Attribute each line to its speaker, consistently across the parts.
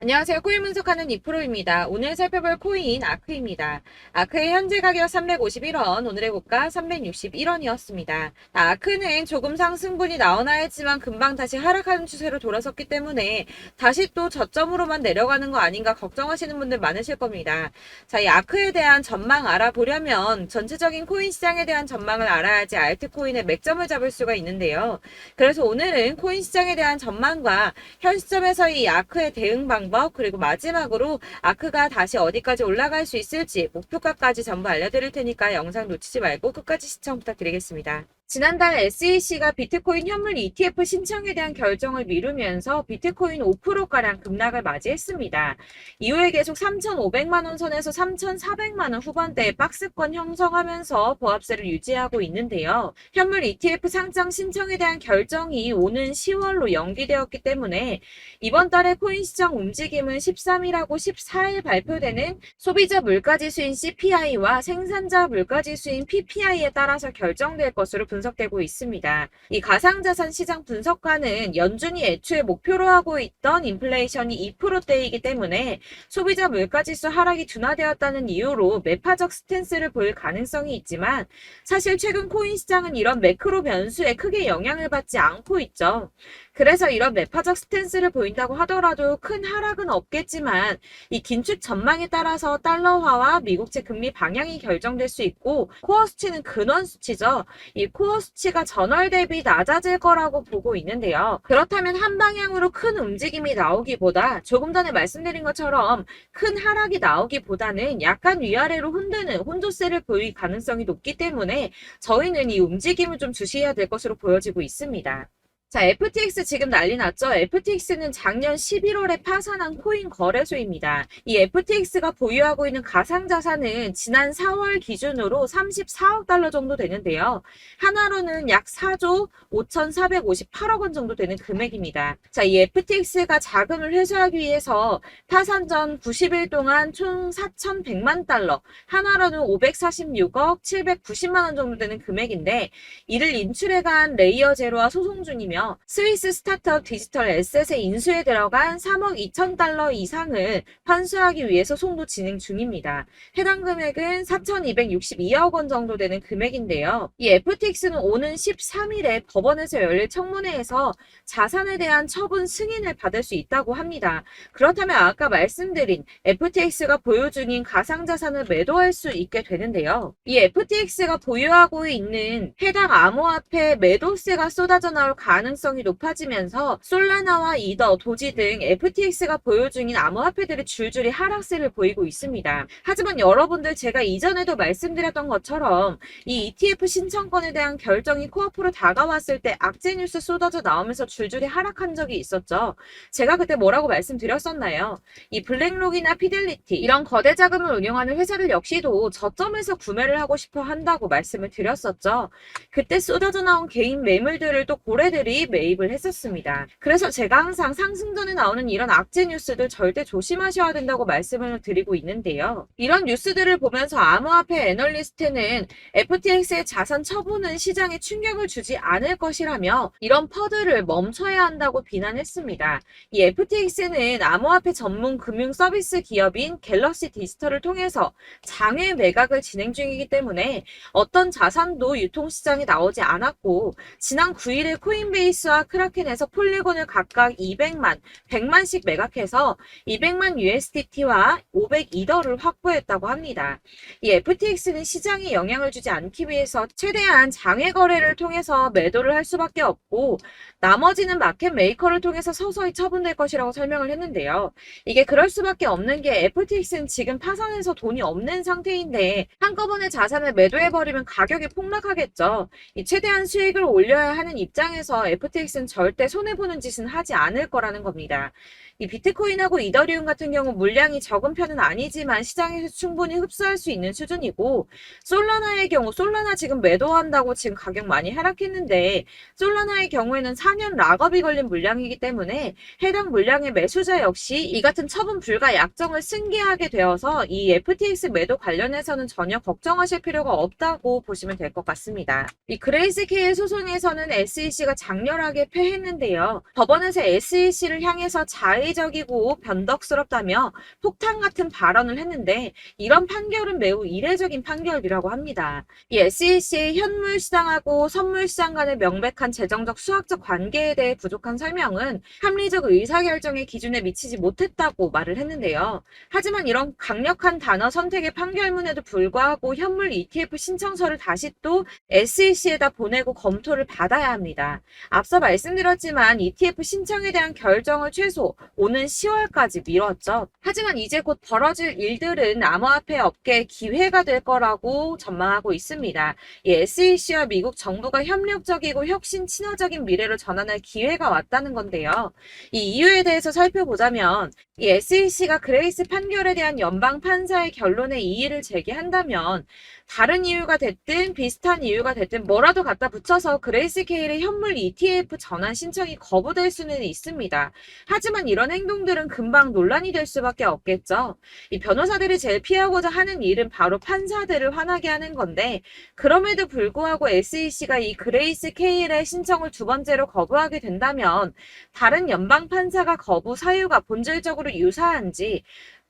Speaker 1: 안녕하세요. 코인 분석하는 이프로입니다. 오늘 살펴볼 코인 아크입니다. 아크의 현재 가격 351원, 오늘의 고가 361원이었습니다. 아크는 조금 상승분이 나오나 했지만 금방 다시 하락하는 추세로 돌아섰기 때문에 다시 또 저점으로만 내려가는 거 아닌가 걱정하시는 분들 많으실 겁니다. 자, 이 아크에 대한 전망 알아보려면 전체적인 코인 시장에 대한 전망을 알아야지 알트코인의 맥점을 잡을 수가 있는데요. 그래서 오늘은 코인 시장에 대한 전망과 현 시점에서의 이 아크의 대응 방법, 그리고 마지막으로 아크가 다시 어디까지 올라갈 수 있을지 목표가까지 전부 알려드릴 테니까 영상 놓치지 말고 끝까지 시청 부탁드리겠습니다. 지난달 SEC가 비트코인 현물 ETF 신청에 대한 결정을 미루면서 비트코인 5%가량 급락을 맞이했습니다. 이후에 계속 3,500만원 선에서 3,400만원 후반대의 박스권 형성하면서 보합세를 유지하고 있는데요. 현물 ETF 상장 신청에 대한 결정이 오는 10월로 연기되었기 때문에 이번 달에 코인 시장 움직임은 13일하고 14일 발표되는 소비자 물가지수인 CPI와 생산자 물가지수인 PPI에 따라서 결정될 것으로 분석되고 있습니다. 이 가상자산 시장 분석가는 연준이 애초에 목표로 하고 있던 인플레이션이 2%대이기 때문에 소비자 물가지수 하락이 둔화되었다는 이유로 매파적 스탠스를 보일 가능성이 있지만 사실 최근 코인 시장은 이런 매크로 변수에 크게 영향을 받지 않고 있죠. 그래서 이런 매파적 스탠스를 보인다고 하더라도 큰 하락은 없겠지만 이 긴축 전망에 따라서 달러화와 미국채 금리 방향이 결정될 수 있고 코어 수치는 근원 수치죠. 이 코어 수치가 전월 대비 낮아질 거라고 보고 있는데요. 그렇다면 한 방향으로 큰 움직임이 나오기보다 조금 전에 말씀드린 것처럼 큰 하락이 나오기보다는 약간 위아래로 흔드는 혼조세를 보일 가능성이 높기 때문에 저희는 이 움직임을 좀 주시해야 될 것으로 보여지고 있습니다. 자, FTX 지금 난리 났죠? FTX는 작년 11월에 파산한 코인 거래소입니다. 이 FTX가 보유하고 있는 가상자산은 지난 4월 기준으로 34억 달러 정도 되는데요. 하나로는 약 4조 5,458억 원 정도 되는 금액입니다. 자, 이 FTX가 자금을 회수하기 위해서 파산 전 90일 동안 총 4,100만 달러, 하나로는 546억 790만 원 정도 되는 금액인데 이를 인출해간 레이어 제로와 소송 중이며 스위스 스타트업 디지털 에셋의 인수에 들어간 3억 2천 달러 이상을 환수하기 위해서 소송도 진행 중입니다. 해당 금액은 4,262억 원 정도 되는 금액인데요. 이 FTX는 오는 13일에 법원에서 열릴 청문회에서 자산에 대한 처분 승인을 받을 수 있다고 합니다. 그렇다면 아까 말씀드린 FTX가 보유 중인 가상자산을 매도할 수 있게 되는데요. 이 FTX가 보유하고 있는 해당 암호화폐 매도세가 쏟아져 나올 가능성이 높아지면서 솔라나와 이더, 도지 등 FTX가 보유 중인 암호화폐들이 줄줄이 하락세를 보이고 있습니다. 하지만 여러분들 제가 이전에도 말씀드렸던 것처럼 이 ETF 신청권에 대한 결정이 코앞으로 다가왔을 때 악재 뉴스 쏟아져 나오면서 줄줄이 하락한 적이 있었죠. 제가 그때 뭐라고 말씀드렸었나요? 이 블랙록이나 피델리티 이런 거대 자금을 운영하는 회사들 역시도 저점에서 구매를 하고 싶어 한다고 말씀을 드렸었죠. 그때 쏟아져 나온 개인 매물들을 또 고래들이 매입을 했었습니다. 그래서 제가 항상 상승전에 나오는 이런 악재 뉴스들 절대 조심하셔야 된다고 말씀을 드리고 있는데요. 이런 뉴스들을 보면서 암호화폐 애널리스트는 FTX의 자산 처분은 시장에 충격을 주지 않을 것이라며 이런 퍼드를 멈춰야 한다고 비난했습니다. 이 FTX는 암호화폐 전문 금융 서비스 기업인 갤럭시 디지털을 통해서 장외 매각을 진행 중이기 때문에 어떤 자산도 유통시장에 나오지 않았고 지난 9일에 코인베이스와 크라켄에서 폴리곤을 각각 200만, 100만씩 매각해서 200만 USDT와 500이더를 확보했다고 합니다. 이 FTX는 시장에 영향을 주지 않기 위해서 최대한 장외 거래를 통해서 매도를 할 수밖에 없고 나머지는 마켓 메이커를 통해서 서서히 처분될 것이라고 설명을 했는데요. 이게 그럴 수밖에 없는 게 FTX는 지금 파산해서 돈이 없는 상태인데 한꺼번에 자산을 매도해버리면 가격이 폭락하겠죠. 이 최대한 수익을 올려야 하는 입장에서 FTX는 절대 손해보는 짓은 하지 않을 거라는 겁니다. 이 비트코인하고 이더리움 같은 경우 물량이 적은 편은 아니지만 시장에서 충분히 흡수할 수 있는 수준이고 솔라나의 경우 솔라나 지금 매도한다고 지금 가격 많이 하락했는데 솔라나의 경우에는 4년 락업이 걸린 물량이기 때문에 해당 물량의 매수자 역시 이 같은 처분 불가 약정을 승계하게 되어서 이 FTX 매도 관련해서는 전혀 걱정하실 필요가 없다고 보시면 될 것 같습니다. 이 그레이스케일 소송에서는 SEC가 장렬하게 패했는데요. 법원에서 SEC를 향해서 자의 이기적이고 변덕스럽다며 폭탄 같은 발언을 했는데 이런 판결은 매우 이례적인 판결이라고 합니다. 이 SEC의 현물 시장하고 선물 시장 간의 명백한 재정적 수학적 관계에 대해 부족한 설명은 합리적 의사결정의 기준에 미치지 못했다고 말을 했는데요. 하지만 이런 강력한 단어 선택의 판결문에도 불구하고 현물 ETF 신청서를 다시 또 SEC에다 보내고 검토를 받아야 합니다. 앞서 말씀드렸지만 ETF 신청에 대한 결정을 최소 오는 10월까지 미뤘죠. 하지만 이제 곧 벌어질 일들은 암호화폐 업계의 기회가 될 거라고 전망하고 있습니다. 이 SEC와 미국 정부가 협력적이고 혁신 친화적인 미래를 전환할 기회가 왔다는 건데요. 이 이유에 대해서 살펴보자면 이 SEC가 그레이스 판결에 대한 연방 판사의 결론에 이의를 제기한다면 다른 이유가 됐든 비슷한 이유가 됐든 뭐라도 갖다 붙여서 그레이스 케일의 현물 ETF 전환 신청이 거부될 수는 있습니다. 하지만 이런 행동들은 금방 논란이 될 수밖에 없겠죠. 이 변호사들이 제일 피하고자 하는 일은 바로 판사들을 화나게 하는 건데 그럼에도 불구하고 SEC가 이 그레이스 케일의 신청을 두 번째로 거부하게 된다면 다른 연방 판사가 거부 사유가 본질적으로 유사한지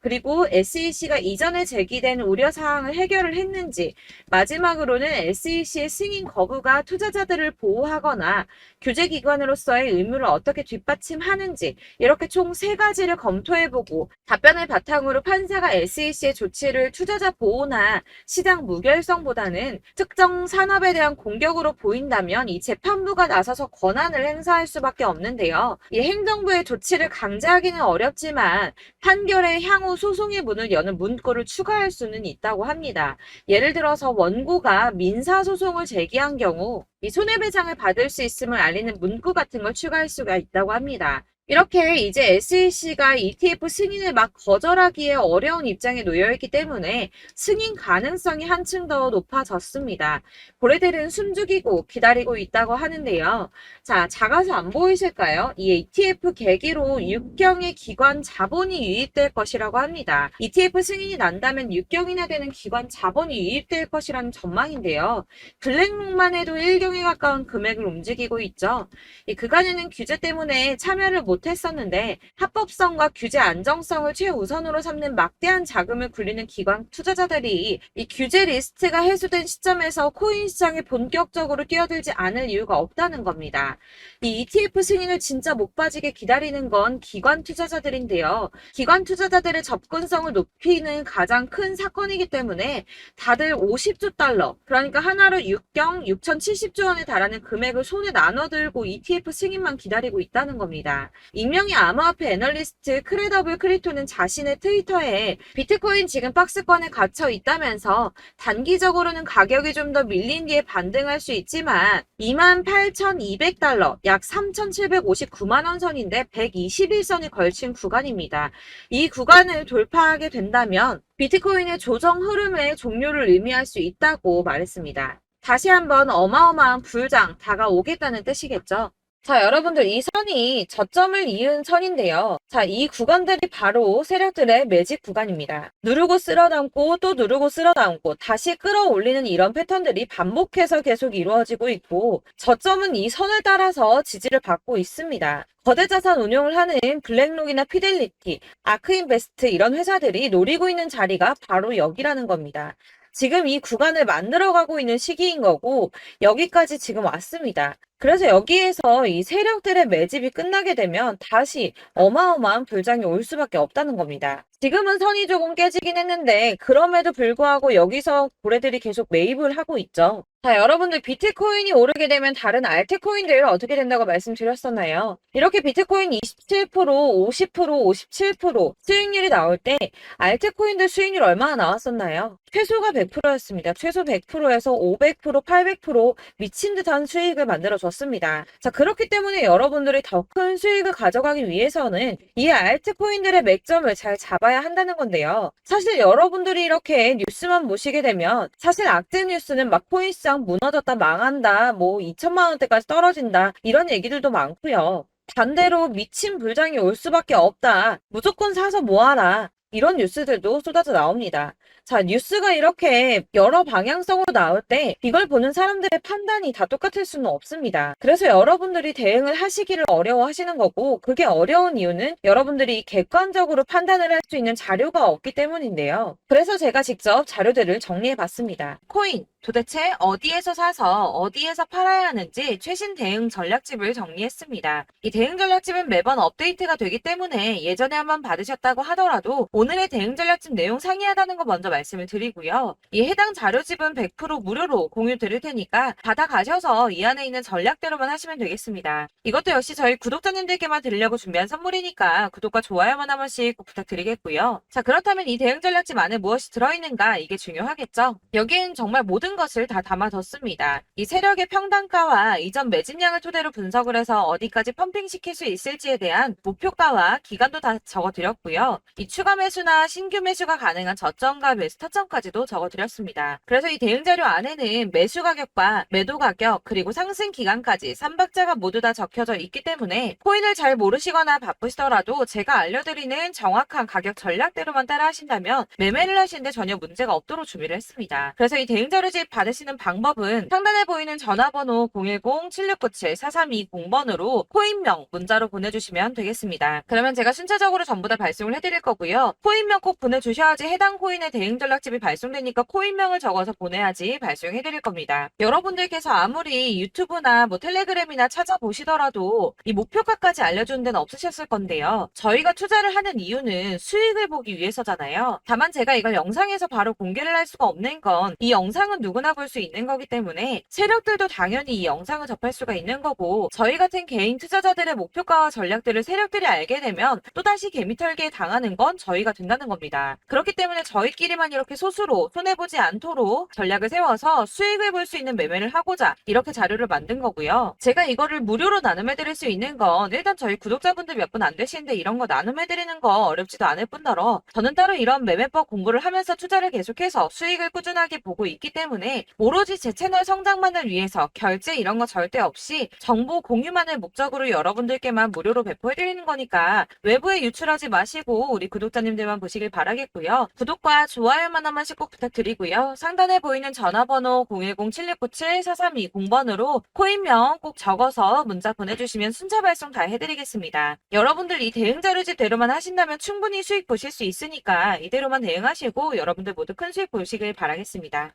Speaker 1: 그리고 SEC가 이전에 제기된 우려사항을 해결을 했는지 마지막으로는 SEC의 승인 거부가 투자자들을 보호하거나 규제기관으로서의 의무를 어떻게 뒷받침하는지 이렇게 총 3가지를 검토해보고 답변을 바탕으로 판사가 SEC의 조치를 투자자 보호나 시장 무결성보다는 특정 산업에 대한 공격으로 보인다면 이 재판부가 나서서 권한을 행사할 수밖에 없는데요. 이 행정부의 조치를 강제하기는 어렵지만 판결의 향후 소송의 문을 여는 문구를 추가할 수는 있다고 합니다. 예를 들어서 원고가 민사소송을 제기한 경우 이 손해배상을 받을 수 있음을 알리는 문구 같은 걸 추가할 수가 있다고 합니다. 이렇게 이제 SEC가 ETF 승인을 막 거절하기에 어려운 입장에 놓여있기 때문에 승인 가능성이 한층 더 높아졌습니다. 고래들은 숨죽이고 기다리고 있다고 하는데요. 자, 작아서 안 보이실까요? 이 ETF 계기로 6경의 기관 자본이 유입될 것이라고 합니다. ETF 승인이 난다면 6경이나 되는 기관 자본이 유입될 것이라는 전망인데요. 블랙록만 해도 1경에 가까운 금액을 움직이고 있죠. 이 그간에는 규제 때문에 참여를 못했었는데 합법성과 규제 안정성을 최우선으로 삼는 막대한 자금을 굴리는 기관 투자자들이 이 규제 리스트가 해소된 시점에서 코인 시장에 본격적으로 뛰어들지 않을 이유가 없다는 겁니다. 이 ETF 승인을 진짜 목 빠지게 기다리는 건 기관 투자자들인데요. 기관 투자자들의 접근성을 높이는 가장 큰 사건이기 때문에 다들 50조 달러, 그러니까 하나로 6경 6,070조 원에 달하는 금액을 손에 나눠들고 ETF 승인만 기다리고 있다는 겁니다. 익명의 암호화폐 애널리스트 크레더블 크리토는 자신의 트위터에 비트코인 지금 박스권에 갇혀 있다면서 단기적으로는 가격이 좀 더 밀린 뒤에 반등할 수 있지만 28,200달러, 약 3,759만 원 선인데 121선이 걸친 구간입니다. 이 구간을 돌파하게 된다면 비트코인의 조정 흐름의 종료를 의미할 수 있다고 말했습니다. 다시 한번 어마어마한 불장 다가오겠다는 뜻이겠죠. 자, 여러분들 이 선이 저점을 이은 선인데요. 자, 이 구간들이 바로 세력들의 매직 구간입니다. 누르고 쓸어담고 또 누르고 쓸어담고 다시 끌어올리는 이런 패턴들이 반복해서 계속 이루어지고 있고 저점은 이 선을 따라서 지지를 받고 있습니다. 거대 자산 운용을 하는 블랙록이나 피델리티, 아크인베스트 이런 회사들이 노리고 있는 자리가 바로 여기라는 겁니다. 지금 이 구간을 만들어가고 있는 시기인 거고 여기까지 지금 왔습니다. 그래서 여기에서 이 세력들의 매집이 끝나게 되면 다시 어마어마한 불장이 올 수밖에 없다는 겁니다. 지금은 선이 조금 깨지긴 했는데 그럼에도 불구하고 여기서 고래들이 계속 매입을 하고 있죠. 자, 여러분들 비트코인이 오르게 되면 다른 알트코인들 어떻게 된다고 말씀드렸었나요? 이렇게 비트코인 27%, 50%, 57% 수익률이 나올 때 알트코인들 수익률 얼마나 나왔었나요? 최소가 100%였습니다. 최소 100%에서 500%, 800% 미친 듯한 수익을 만들어줬습니다. 자, 그렇기 때문에 여러분들이 더 큰 수익을 가져가기 위해서는 이 알트코인들의 맥점을 잘 잡아야 한다는 건데요. 사실 여러분들이 이렇게 뉴스만 보시게 되면 사실 악재 뉴스는 막 코인 시장 무너졌다, 망한다, 뭐 2천만 원대까지 떨어진다 이런 얘기들도 많고요. 반대로 미친 불장이 올 수밖에 없다. 무조건 사서 모아라. 이런 뉴스들도 쏟아져 나옵니다. 자, 뉴스가 이렇게 여러 방향성으로 나올 때 이걸 보는 사람들의 판단이 다 똑같을 수는 없습니다. 그래서 여러분들이 대응을 하시기를 어려워하시는 거고, 그게 어려운 이유는 여러분들이 객관적으로 판단을 할 수 있는 자료가 없기 때문인데요. 그래서 제가 직접 자료들을 정리해 봤습니다. 코인, 도대체 어디에서 사서 어디에서 팔아야 하는지 최신 대응 전략집을 정리했습니다. 이 대응 전략집은 매번 업데이트가 되기 때문에 예전에 한번 받으셨다고 하더라도 오늘의 대응 전략집 내용 상이하다는 거 먼저 말씀을 드리고요. 이 해당 자료집은 100% 무료로 공유 드릴 테니까 받아가셔서 이 안에 있는 전략대로만 하시면 되겠습니다. 이것도 역시 저희 구독자님들께만 드리려고 준비한 선물이니까 구독과 좋아요만 한 번씩 꼭 부탁드리겠고요. 자, 그렇다면 이 대응 전략집 안에 무엇이 들어있는가, 이게 중요하겠죠? 여기엔 정말 모든 것을 다 담아뒀습니다. 이 세력의 평단가와 이전 매집량을 토대로 분석을 해서 어디까지 펌핑시킬 수 있을지에 대한 목표가와 기간도 다 적어드렸고요. 이 추가 매수나 신규 매수가 가능한 저점과 매수 타점까지도 적어드렸습니다. 그래서 이 대응 자료 안에는 매수 가격과 매도 가격, 그리고 상승 기간까지 3박자가 모두 다 적혀져 있기 때문에 코인을 잘 모르시거나 바쁘시더라도 제가 알려드리는 정확한 가격 전략대로만 따라 하신다면 매매를 하시는데 전혀 문제가 없도록 준비를 했습니다. 그래서 이 대응 자료집 받으시는 방법은 상단에 보이는 전화번호 010-7697-4320번으로 코인명 문자로 보내주시면 되겠습니다. 그러면 제가 순차적으로 전부 다 발송을 해드릴 거고요. 코인명 꼭 보내주셔야지 해당 코인의 대응 전략집이 발송되니까 코인명을 적어서 보내야지 발송해드릴 겁니다. 여러분들께서 아무리 유튜브나 텔레그램이나 찾아보시더라도 이 목표가까지 알려주는 데는 없으셨을 건데요. 저희가 투자를 하는 이유는 수익을 보기 위해서잖아요. 다만 제가 이걸 영상에서 바로 공개를 할 수가 없는 건 이 영상은 누구나 볼 수 있는 거기 때문에 세력들도 당연히 이 영상을 접할 수가 있는 거고, 저희 같은 개인 투자자들의 목표가와 전략들을 세력들이 알게 되면 또다시 개미털기에 당하는 건 저희가 된다는 겁니다. 그렇기 때문에 저희끼리만 이렇게 소수로 손해보지 않도록 전략을 세워서 수익을 볼 수 있는 매매를 하고자 이렇게 자료를 만든 거고요. 제가 이거를 무료로 나눔해드릴 수 있는 건 일단 저희 구독자분들 몇 분 안 되시는데 이런 거 나눔해드리는 거 어렵지도 않을 뿐더러 저는 따로 이런 매매법 공부를 하면서 투자를 계속해서 수익을 꾸준하게 보고 있기 때문에 오로지 제 채널 성장만을 위해서 결제 이런 거 절대 없이 정보 공유만을 목적으로 여러분들께만 무료로 배포해드리는 거니까 외부에 유출하지 마시고 우리 구독자님들만 보시길 바라겠고요. 구독과 좋아요만 한 번씩 꼭 부탁드리고요. 상단에 보이는 전화번호 010-7697-4320번으로 코인명 꼭 적어서 문자 보내주시면 순차 발송 다 해드리겠습니다. 여러분들 이 대응 자료집대로만 하신다면 충분히 수익 보실 수 있으니까 이대로만 대응하시고 여러분들 모두 큰 수익 보시길 바라겠습니다.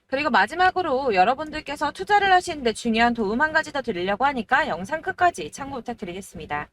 Speaker 1: 그리고 마지막으로 여러분들께서 투자를 하시는데 중요한 도움 한 가지 더 드리려고 하니까 영상 끝까지 참고 부탁드리겠습니다.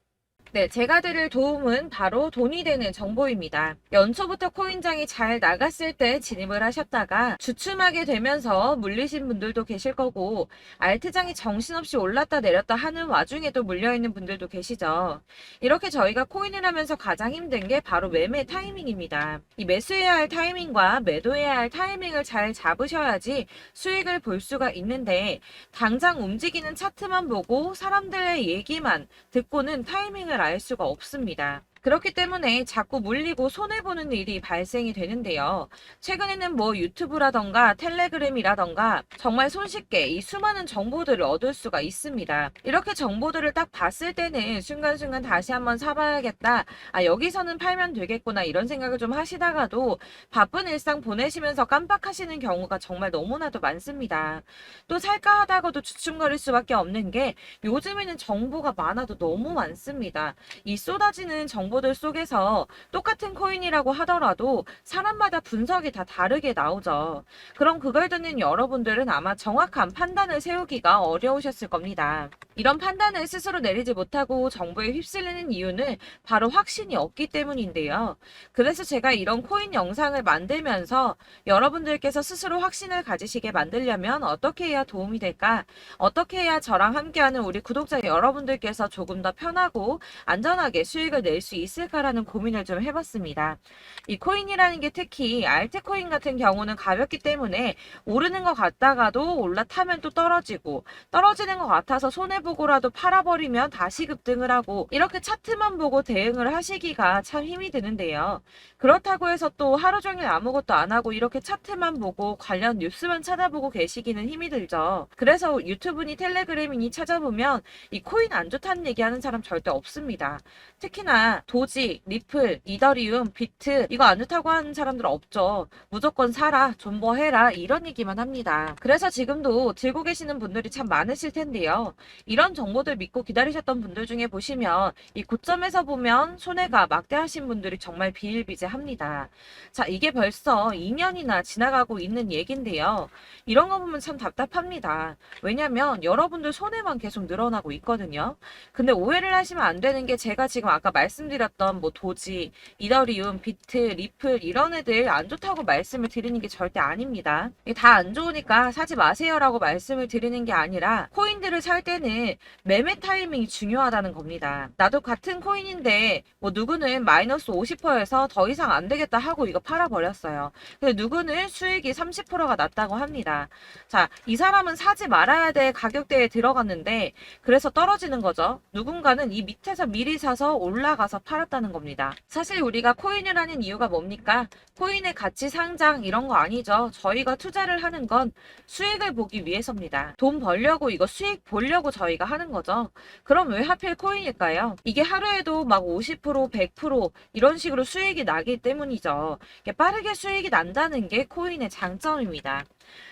Speaker 1: 네, 제가 드릴 도움은 바로 돈이 되는 정보입니다. 연초부터 코인장이 잘 나갔을 때 진입을 하셨다가 주춤하게 되면서 물리신 분들도 계실 거고, 알트장이 정신없이 올랐다 내렸다 하는 와중에도 물려있는 분들도 계시죠. 이렇게 저희가 코인을 하면서 가장 힘든 게 바로 매매 타이밍입니다. 이 매수해야 할 타이밍과 매도해야 할 타이밍을 잘 잡으셔야지 수익을 볼 수가 있는데, 당장 움직이는 차트만 보고 사람들의 얘기만 듣고는 타이밍을 알 수가 없습니다. 그렇기 때문에 자꾸 물리고 손해보는 일이 발생이 되는데요. 최근에는 유튜브라던가 텔레그램이라던가 정말 손쉽게 이 수많은 정보들을 얻을 수가 있습니다. 이렇게 정보들을 딱 봤을 때는 순간순간 다시 한번 사봐야겠다. 아, 여기서는 팔면 되겠구나. 이런 생각을 좀 하시다가도 바쁜 일상 보내시면서 깜빡하시는 경우가 정말 너무나도 많습니다. 또 살까 하다가도 주춤거릴 수밖에 없는 게 요즘에는 정보가 많아도 너무 많습니다. 이 쏟아지는 정보들 속에서 똑같은 코인이라고 하더라도 사람마다 분석이 다 다르게 나오죠. 그럼 그걸 듣는 여러분들은 아마 정확한 판단을 세우기가 어려우셨을 겁니다. 이런 판단을 스스로 내리지 못하고 정보에 휩쓸리는 이유는 바로 확신이 없기 때문인데요. 그래서 제가 이런 코인 영상을 만들면서 여러분들께서 스스로 확신을 가지시게 만들려면 어떻게 해야 도움이 될까? 어떻게 해야 저랑 함께하는 우리 구독자 여러분들께서 조금 더 편하고 안전하게 수익을 낼 수 있을까라는 고민을 좀 해봤습니다. 이 코인이라는 게 특히 알트코인 같은 경우는 가볍기 때문에 오르는 것 같다가도 올라타면 또 떨어지고, 떨어지는 것 같아서 손해보고라도 팔아버리면 다시 급등을 하고, 이렇게 차트만 보고 대응을 하시기가 참 힘이 드는데요. 그렇다고 해서 또 하루 종일 아무것도 안 하고 이렇게 차트만 보고 관련 뉴스만 찾아보고 계시기는 힘이 들죠. 그래서 유튜브니 텔레그램이니 찾아보면 이 코인 안 좋다는 얘기하는 사람 절대 없습니다. 특히나 도지, 리플, 이더리움, 비트 이거 안 좋다고 하는 사람들 없죠. 무조건 사라, 존버해라 이런 얘기만 합니다. 그래서 지금도 들고 계시는 분들이 참 많으실 텐데요. 이런 정보들 믿고 기다리셨던 분들 중에 보시면 이 고점에서 보면 손해가 막대하신 분들이 정말 비일비재합니다. 자, 이게 벌써 2년이나 지나가고 있는 얘긴데요. 이런 거 보면 참 답답합니다. 왜냐면 여러분들 손해만 계속 늘어나고 있거든요. 근데 오해를 하시면 안 되는 게 제가 지금 아까 말씀드렸던 뭐 도지, 이더리움, 비트, 리플 이런 애들 안 좋다고 말씀을 드리는 게 절대 아닙니다. 이게 다 안 좋으니까 사지 마세요라고 말씀을 드리는 게 아니라 코인들을 살 때는 매매 타이밍이 중요하다는 겁니다. 나도 같은 코인인데 뭐 누구는 마이너스 50%에서 더 이상 안 되겠다 하고 이거 팔아버렸어요. 근데 누구는 수익이 30%가 났다고 합니다. 자, 이 사람은 사지 말아야 될 가격대에 들어갔는데 그래서 떨어지는 거죠. 누군가는 이 밑에서 미리 사서 올라가서 팔았다는 겁니다. 사실 우리가 코인을 하는 이유가 뭡니까? 코인의 가치 상장 이런 거 아니죠. 저희가 투자를 하는 건 수익을 보기 위해서입니다. 돈 벌려고 이거 수익 보려고 저희가 하는 거죠. 그럼 왜 하필 코인일까요? 이게 하루에도 막 50%, 100% 이런 식으로 수익이 나기 때문이죠. 빠르게 수익이 난다는 게 코인의 장점입니다.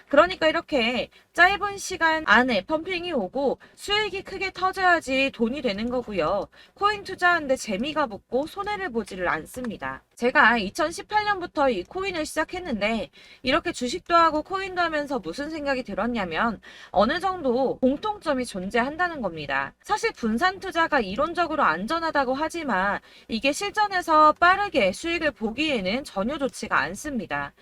Speaker 1: 그러니까 이렇게 짧은 시간 안에 펌핑이 오고 수익이 크게 터져야지 돈이 되는 거고요. 코인 투자하는데 재미가 붙고 손해를 보지를 않습니다. 제가 2018년부터 이 코인을 시작했는데 이렇게 주식도 하고 코인도 하면서 무슨 생각이 들었냐면 어느 정도 공통점이 존재한다는 겁니다. 사실 분산 투자가 이론적으로 안전하다고 하지만 이게 실전에서 빠르게 수익을 보기에는 전혀 좋지가 않습니다.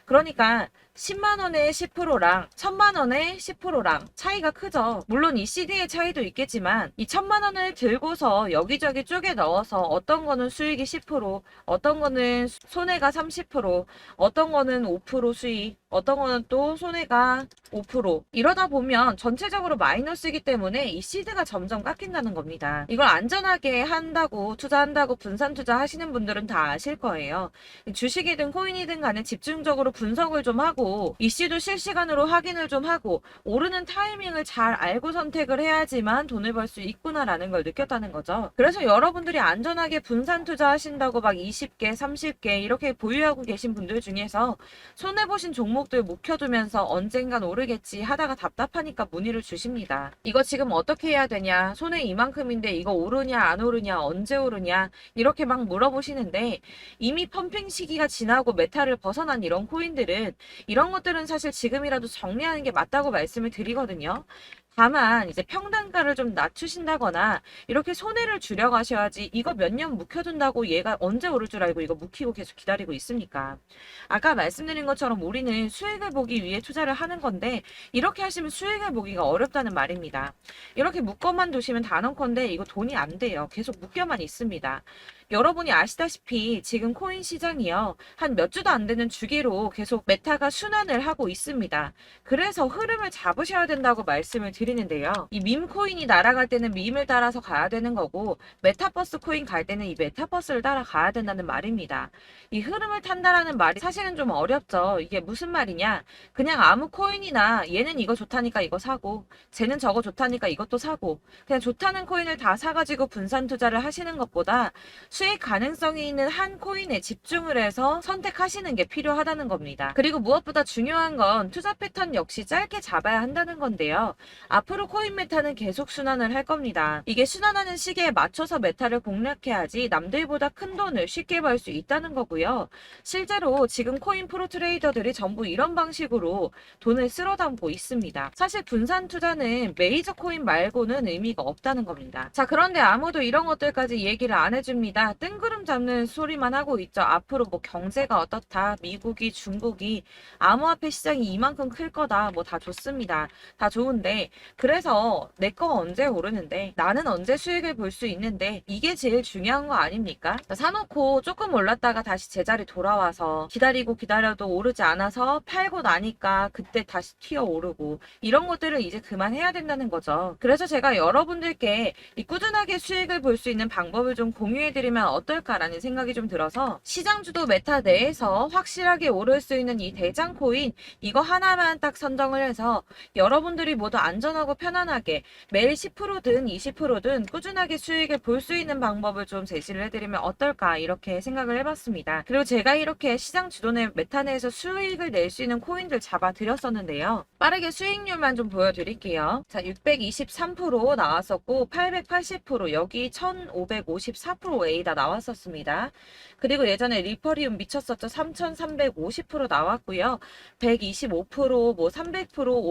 Speaker 1: 그러니까 10만 원에 10%랑 1000만 원에 10%랑 차이가 크죠. 물론 이 CD의 차이도 있겠지만 이 1000만 원을 들고서 여기저기 쪼개 넣어서 어떤 거는 수익이 10%, 어떤 거는 손해가 30%, 어떤 거는 5% 수익, 어떤 거는 또 손해가 5% 이러다 보면 전체적으로 마이너스이기 때문에 이 시드가 점점 깎인다는 겁니다. 이걸 안전하게 한다고 투자한다고 분산 투자 하시는 분들은 다 아실 거예요. 주식이든 코인이든 간에 집중적으로 분석을 좀 하고 이슈도 실시간으로 확인을 좀 하고 오르는 타이밍을 잘 알고 선택을 해야지만 돈을 벌 수 있구나라는 걸 느꼈다는 거죠. 그래서 여러분들이 안전하게 분산 투자하신다고 막 20개, 30개 이렇게 보유하고 계신 분들 중에서 손해보신 종목들 묵혀두면서 언젠간 오르겠지 하다가 답답하니까 문의를 주십니다. 이거 지금 어떻게 해야 되냐? 손해 이만큼인데 이거 오르냐 안 오르냐 언제 오르냐 이렇게 막 물어보시는데 이미 펌핑 시기가 지나고 메타를 벗어난 이런 코인들은 이런 것들은 사실 지금이라도 정리하는 게 맞다고 말씀을 드리거든요. 다만 이제 평단가를 좀 낮추신다거나 이렇게 손해를 줄여가셔야지 이거 몇 년 묵혀둔다고 얘가 언제 오를 줄 알고 이거 묵히고 계속 기다리고 있습니까? 아까 말씀드린 것처럼 우리는 수익을 보기 위해 투자를 하는 건데 이렇게 하시면 수익을 보기가 어렵다는 말입니다. 이렇게 묶어만 두시면 단언컨대 이거 돈이 안 돼요. 계속 묶여만 있습니다. 여러분이 아시다시피 지금 코인 시장이요. 한 몇 주도 안 되는 주기로 계속 메타가 순환을 하고 있습니다. 그래서 흐름을 잡으셔야 된다고 말씀을 드리는데요. 이 밈 코인이 날아갈 때는 밈을 따라서 가야 되는 거고 메타버스 코인 갈 때는 이 메타버스를 따라가야 된다는 말입니다. 이 흐름을 탄다라는 말이 사실은 좀 어렵죠. 이게 무슨 말이냐? 그냥 아무 코인이나 얘는 이거 좋다니까 이거 사고 쟤는 저거 좋다니까 이것도 사고 그냥 좋다는 코인을 다 사가지고 분산 투자를 하시는 것보다 수익 가능성이 있는 한 코인에 집중을 해서 선택하시는 게 필요하다는 겁니다. 그리고 무엇보다 중요한 건 투자 패턴 역시 짧게 잡아야 한다는 건데요. 앞으로 코인 메타는 계속 순환을 할 겁니다. 이게 순환하는 시기에 맞춰서 메타를 공략해야지 남들보다 큰 돈을 쉽게 벌 수 있다는 거고요. 실제로 지금 코인 프로 트레이더들이 전부 이런 방식으로 돈을 쓸어 담고 있습니다. 사실 분산 투자는 메이저 코인 말고는 의미가 없다는 겁니다. 자, 그런데 아무도 이런 것들까지 얘기를 안 해줍니다. 뜬구름 잡는 소리만 하고 있죠. 앞으로 뭐 경제가 어떻다, 미국이, 중국이, 암호화폐 시장이 이만큼 클 거다, 뭐 다 좋습니다. 다 좋은데 그래서 내 거 언제 오르는데 나는 언제 수익을 볼 수 있는데 이게 제일 중요한 거 아닙니까? 사놓고 조금 올랐다가 다시 제자리 돌아와서 기다리고 기다려도 오르지 않아서 팔고 나니까 그때 다시 튀어 오르고 이런 것들을 이제 그만해야 된다는 거죠. 그래서 제가 여러분들께 이 꾸준하게 수익을 볼 수 있는 방법을 좀 공유해드리면 보여드리면 어떨까라는 생각이 좀 들어서 시장주도 메타 내에서 확실하게 오를 수 있는 이 대장 코인 이거 하나만 딱 선정을 해서 여러분들이 모두 안전하고 편안하게 매일 10%든 20%든 꾸준하게 수익을 볼 수 있는 방법을 좀 제시를 해드리면 어떨까 이렇게 생각을 해봤습니다. 그리고 제가 이렇게 시장 주도내 메타 내에서 수익을 낼 수 있는 코인들 잡아드렸었는데요. 빠르게 수익률만 좀 보여드릴게요. 자, 623% 나왔었고 880% 여기 1554% 다 나왔었습니다. 그리고 예전에 리퍼리움 미쳤었죠. 3350% 나왔고요. 125%, 뭐 300%,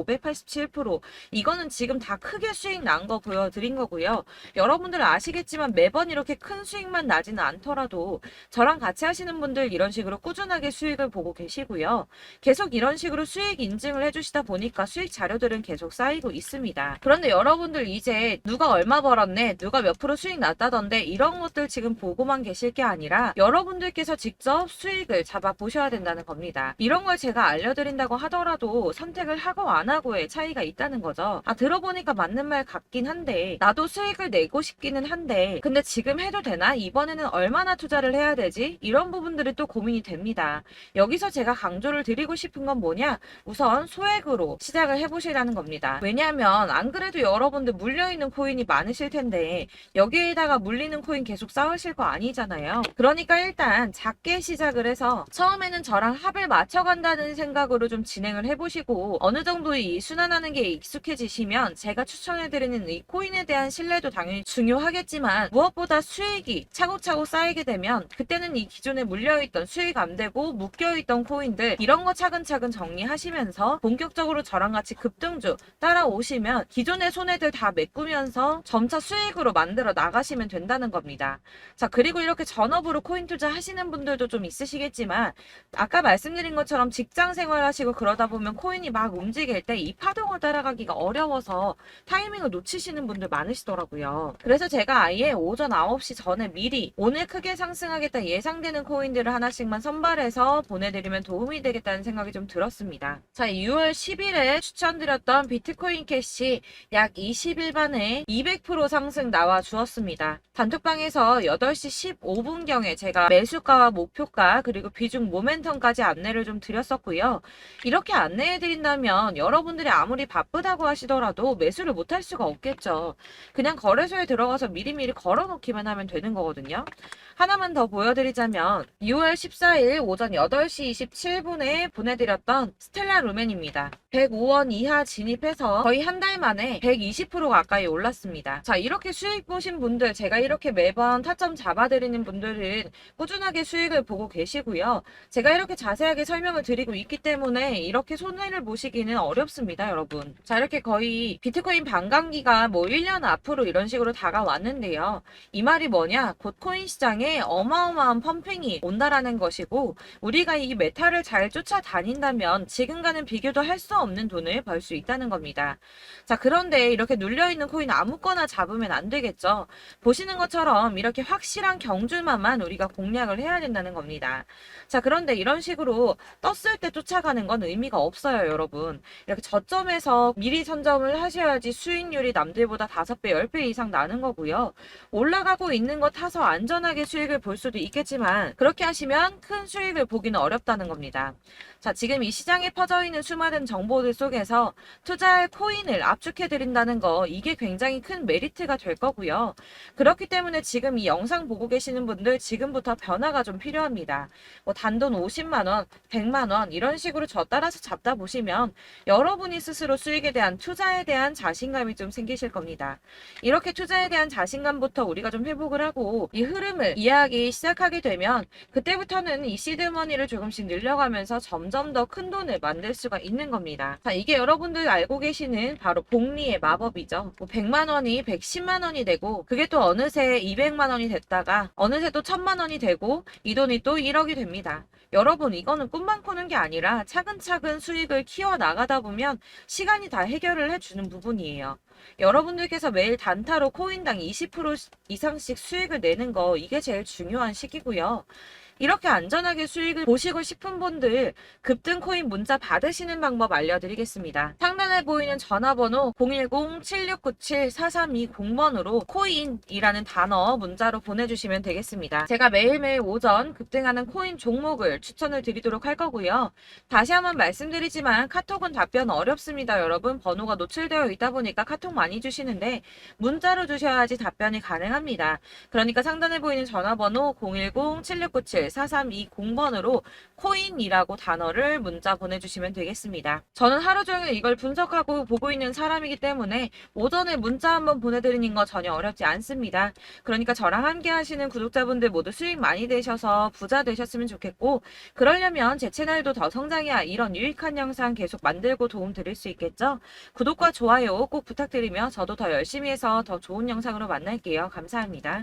Speaker 1: 587% 이거는 지금 다 크게 수익 난 거 보여드린 거고요. 여러분들 아시겠지만 매번 이렇게 큰 수익만 나지는 않더라도 저랑 같이 하시는 분들 이런 식으로 꾸준하게 수익을 보고 계시고요. 계속 이런 식으로 수익 인증을 해주시다 보니까 수익 자료들은 계속 쌓이고 있습니다. 그런데 여러분들 이제 누가 얼마 벌었네, 누가 몇 프로 수익 났다던데 이런 것들 지금 보고만 계실 게 아니라 여러분들께서 직접 수익을 잡아 보셔야 된다는 겁니다. 이런 걸 제가 알려드린다고 하더라도 선택을 하고 안 하고의 차이가 있다는 거죠. 들어보니까 맞는 말 같긴 한데 나도 수익을 내고 싶기는 한데 근데 지금 해도 되나? 이번에는 얼마나 투자를 해야 되지? 이런 부분들이 또 고민이 됩니다. 여기서 제가 강조를 드리고 싶은 건 뭐냐? 우선 소액으로 시작을 해보시라는 겁니다. 왜냐하면 안 그래도 여러분들 물려있는 코인이 많으실 텐데 여기에다가 물리는 코인 계속 쌓으실 거 아니잖아요. 그러니까 일단 작게 시작을 해서 처음에는 저랑 합을 맞춰간다는 생각으로 좀 진행을 해보시고 어느 정도 이 순환하는 게 익숙해지시면 제가 추천해드리는 이 코인에 대한 신뢰도 당연히 중요하겠지만 무엇보다 수익이 차곡차곡 쌓이게 되면 그때는 이 기존에 물려있던 수익 안 되고 묶여있던 코인들 이런 거 차근차근 정리하시면서 본격적으로 저랑 같이 급등주 따라오시면 기존의 손해들 다 메꾸면서 점차 수익으로 만들어 나가시면 된다는 겁니다. 자, 그리고 이렇게 전업으로 코인 투자 하시는 분들도 좀 있으시겠지만 아까 말씀드린 것처럼 직장 생활하시고 그러다 보면 코인이 막 움직일 때 이 파동을 따라가기가 어려워서 타이밍을 놓치시는 분들 많으시더라고요. 그래서 제가 아예 오전 9시 전에 미리 오늘 크게 상승하겠다 예상되는 코인들을 하나씩만 선발해서 보내드리면 도움이 되겠다는 생각이 좀 들었습니다. 자, 6월 10일에 추천드렸던 비트코인 캐시 약 20일 만에 200% 상승 나와 주었습니다. 단톡방에서 8시 15분경에 제가 매수가와 목표가 그리고 비중 모멘텀까지 안내를 좀 드렸었고요. 이렇게 안내해드린다면 여러분들이 아무리 바쁘다고 하시더라도 매수를 못할 수가 없겠죠. 그냥 거래소에 들어가서 미리미리 걸어놓기만 하면 되는 거거든요. 하나만 더 보여드리자면 6월 14일 오전 8시 27분에 보내드렸던 스텔라 루멘입니다. 105원 이하 진입해서 거의 한 달 만에 120% 가까이 올랐습니다. 자, 이렇게 수익 보신 분들 제가 이렇게 매번 타점 잡아드리는 분들은 꾸준하게 수익을 보고 계시고요. 제가 이렇게 자세하게 설명을 드리고 있기 때문에 이렇게 손해를 보시기는 어렵습니다, 여러분. 자, 이렇게 거의 비트코인 반감기가 뭐 1년 앞으로 이런 식으로 다가왔는데요. 이 말이 뭐냐? 곧 코인 시장에 어마어마한 펌핑이 온다라는 것이고 우리가 이 메타를 잘 쫓아다닌다면 지금과는 비교도 할 수 없는 돈을 벌 수 있다는 겁니다. 자, 그런데 이렇게 눌려있는 코인 아무거나 잡으면 안 되겠죠. 보시는 것처럼 이렇게 확실한 경주만만 우리가 공략을 해야 된다는 겁니다. 자, 그런데 이런 식으로 떴을 때 쫓아가는 건 의미가 없어요, 여러분. 이렇게 저점에서 미리 선점을 하셔야지 수익률이 남들보다 5배, 10배 이상 나는 거고요. 올라가고 있는 거 타서 안전하게 수익을 볼 수도 있겠지만 그렇게 하시면 큰 수익을 보기는 어렵다는 겁니다. 자, 지금 이 시장에 퍼져 있는 수많은 정보들 속에서 투자할 코인을 압축해 드린다는 거 이게 굉장히 큰 메리트가 될 거고요. 그렇기 때문에 지금 이 영상 보고 계시는 분들 지금부터 변화가 좀 필요합니다. 뭐 단돈 50만 원, 100만 원 이런 식으로 저 따라서 잡다 보시면 여러분이 스스로 수익에 대한 투자에 대한 자신감이 좀 생기실 겁니다. 이렇게 투자에 대한 자신감부터 우리가 좀 회복을 하고 이 흐름을 이해하기 시작하게 되면 그때부터는 이 시드머니를 조금씩 늘려가면서 점점 더 큰 돈을 만들 수가 있는 겁니다. 자, 이게 여러분들 알고 계시는 바로 복리의 마법이죠. 뭐 100만 원이 110만 원이 되고 그게 또 어느새 200만 원이 됐다가 어느새 또 1000만 원이 되고 이 돈이 또 1억이 됩니다. 여러분 이거는 꿈만 꾸는 게 아니라 차근차근 수익을 키워 나가다 보면 시간이 다 해결을 해주는 부분이에요. 여러분들께서 매일 단타로 코인당 20% 이상씩 수익을 내는 거 이게 제일 중요한 시기고요. 이렇게 안전하게 수익을 보시고 싶은 분들 급등 코인 문자 받으시는 방법 알려드리겠습니다. 상단에 보이는 전화번호 010-7697-4320번으로 코인이라는 단어 문자로 보내주시면 되겠습니다. 제가 매일매일 오전 급등하는 코인 종목을 추천을 드리도록 할 거고요. 다시 한번 말씀드리지만 카톡은 답변 어렵습니다. 여러분 번호가 노출되어 있다 보니까 카톡 많이 주시는데 문자로 주셔야지 답변이 가능합니다. 그러니까 상단에 보이는 전화번호 010-7697-4320번으로 코인이라고 단어를 문자 보내주시면 되겠습니다. 저는 하루 종일 이걸 분석하고 보고 있는 사람이기 때문에 오전에 문자 한번 보내드리는 거 전혀 어렵지 않습니다. 그러니까 저랑 함께 하시는 구독자분들 모두 수익 많이 되셔서 부자 되셨으면 좋겠고, 그러려면 제 채널도 더 성장해야 이런 유익한 영상 계속 만들고 도움 드릴 수 있겠죠? 구독과 좋아요 꼭 부탁드리며 저도 더 열심히 해서 더 좋은 영상으로 만날게요. 감사합니다.